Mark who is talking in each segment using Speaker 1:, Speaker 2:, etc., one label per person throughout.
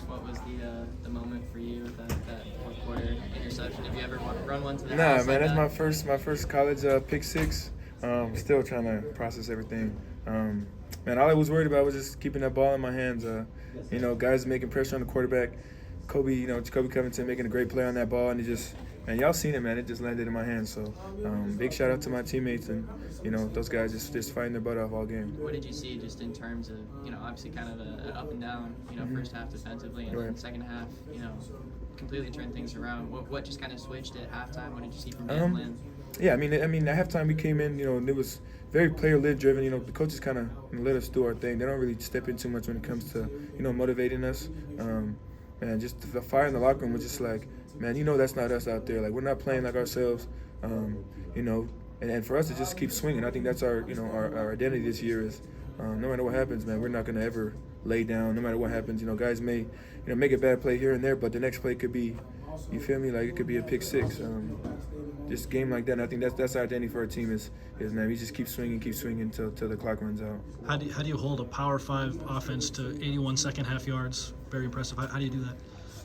Speaker 1: what was the moment for you with that fourth quarter interception? Have you ever run one to the
Speaker 2: Nah,
Speaker 1: house
Speaker 2: man,
Speaker 1: like
Speaker 2: that's
Speaker 1: that?
Speaker 2: my first college pick six. Still trying to process everything. Man, all I was worried about was just keeping that ball in my hands. Guys making pressure on the quarterback. Kobe Covington making a great play on that ball, and man, y'all seen it, man. It just landed in my hands. So, big shout out to my teammates and those guys just fighting their butt off all game.
Speaker 1: What did you see just in terms of obviously kind of an up and down first half defensively, and then second half completely turned things around. What just kind of switched at halftime? What did you see from Dan Lynn?
Speaker 2: Yeah, I mean, at halftime we came in, and it was very player-led driven. The coaches kind of let us do our thing. They don't really step in too much when it comes to, motivating us. Man, just the fire in the locker room was just like, man, that's not us out there. Like, we're not playing like ourselves, and for us to just keep swinging. I think that's our identity this year is no matter what happens, man, we're not going to ever lay down. No matter what happens, guys may, make a bad play here and there, but the next play could be, you feel me? Like, it could be a pick six. Just game like that, and I think that's our identity for our team is man, we just keep swinging till the clock runs out.
Speaker 3: How do you hold a Power 5 offense to 81 second half yards? Very impressive. How do you do that?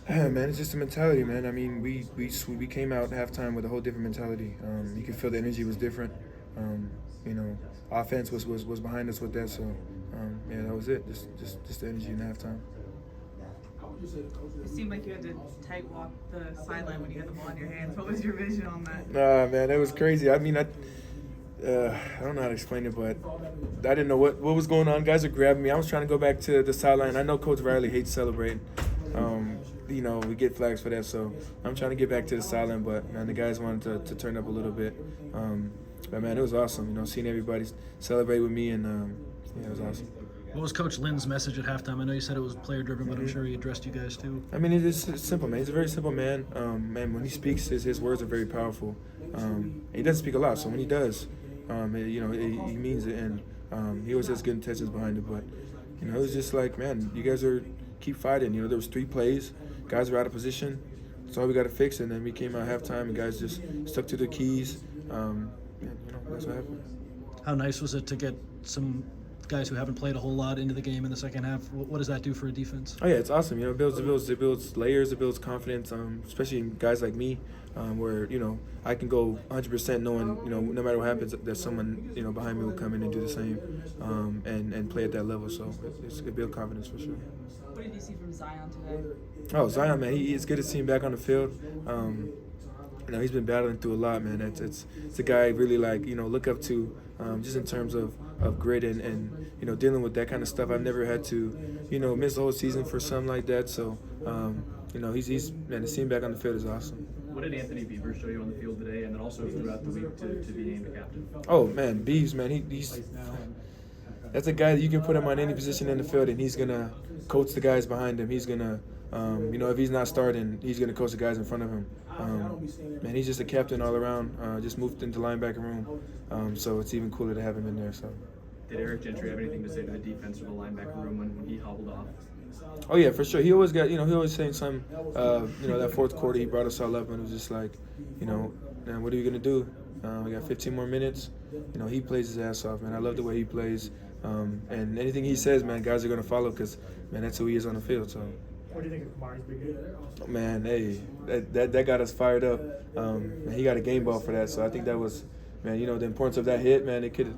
Speaker 2: Yeah, man, it's just a mentality, man. I mean, we came out halftime with a whole different mentality. You could feel the energy was different. Offense was behind us with that. So, yeah, that was it. Just the energy in halftime.
Speaker 4: It seemed like you had to tight walk the sideline when you had the ball in your hands. What was your vision on that?
Speaker 2: Nah, man, that was crazy. I mean, I don't know how to explain it, but I didn't know what was going on. Guys were grabbing me. I was trying to go back to the sideline. I know Coach Riley hates celebrating. We get flags for that, so I'm trying to get back to the sideline, but, man, the guys wanted to turn up a little bit. But, man, it was awesome, seeing everybody celebrate with me, and, it was awesome.
Speaker 3: What was Coach Lynn's message at halftime? I know you said it was player-driven, but I'm sure he addressed you guys too.
Speaker 2: I mean, it's simple, man. He's a very simple man. Man, when he speaks, his words are very powerful. He doesn't speak a lot, so when he does, he means it, and he always has good intentions behind it. But, it was just like, man, you guys keep fighting. There was 3 plays. Guys were out of position. That's all we got to fix, and then we came out halftime, and guys just stuck to their keys. That's what happened.
Speaker 3: How nice was it to get some guys who haven't played a whole lot into the game in the second half? What does that do for a defense?
Speaker 2: Oh yeah, it's awesome. It builds layers, it builds confidence. Especially in guys like me, where I can go 100% knowing no matter what happens, there's someone behind me will come in and do the same, and play at that level. So it builds confidence for sure.
Speaker 4: What did you see from Zion today?
Speaker 2: Oh, Zion, man, it's good to see him back on the field. He's been battling through a lot, man. It's a guy I really look up to, just in terms of grit and dealing with that kind of stuff. I've never had to miss the whole season for something like that. So he's to see him back on the field is awesome.
Speaker 5: What did Anthony Beaver show you on the field today, and then also throughout the week to be named the captain?
Speaker 2: Oh man, Beavs, man, he's that's a guy that you can put him on any position in the field, and he's gonna coach the guys behind him. He's gonna if he's not starting, he's going to coach the guys in front of him. Man, he's just a captain all around. Just moved into the linebacker room, so it's even cooler to have him in there. So.
Speaker 5: Did Eric Gentry have anything to say to the defense or the linebacker room when he hobbled off?
Speaker 2: Oh yeah, for sure. He always got, he always saying something. That fourth quarter, he brought us all up, and it was just like, man, what are we gonna do? We got 15 more minutes. He plays his ass off, man. I love the way he plays, and anything he says, man, guys are gonna follow because, man, that's who he is on the field. So.
Speaker 6: What do you think of Kamari's big hit?
Speaker 2: Oh, man, hey, that got us fired up. And he got a game ball for that, so I think that was, man, the importance of that hit, man. It could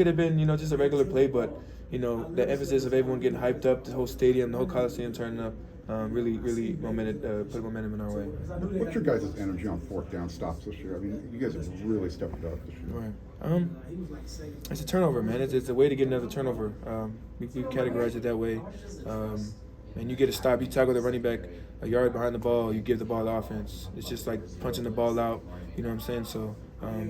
Speaker 2: have been, just a regular play, but the emphasis of everyone getting hyped up, the whole stadium, the whole Coliseum turning up, really put momentum in our way.
Speaker 7: What's your guys' energy on fourth down stops this year? I mean, you guys have really stepped it up this year.
Speaker 2: Right. It's a turnover, man. It's a way to get another turnover. We categorize it that way. And you get a stop, you tackle the running back a yard behind the ball, you give the ball to offense. It's just like punching the ball out, you know what I'm saying? So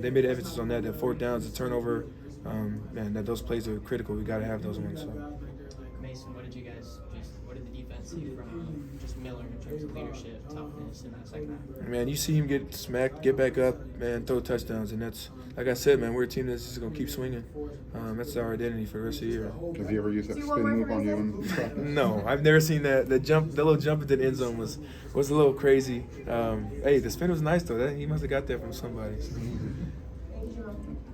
Speaker 2: they made an emphasis on that fourth down is a turnover, and that those plays are critical. We got to have those ones. So.
Speaker 1: Mason, what did the defense see from just Miller in terms of leadership, toughness in that second half?
Speaker 2: Man, you see him get smacked, get back up, man, throw touchdowns, and that's, like I said, man, we're a team that's just going to keep swinging. That's our identity for the rest of the year.
Speaker 7: Has he ever used that spin move on you in practice?
Speaker 2: No, I've never seen that. The little jump into the end zone was a little crazy. Hey, the spin was nice though. He must have got that from somebody.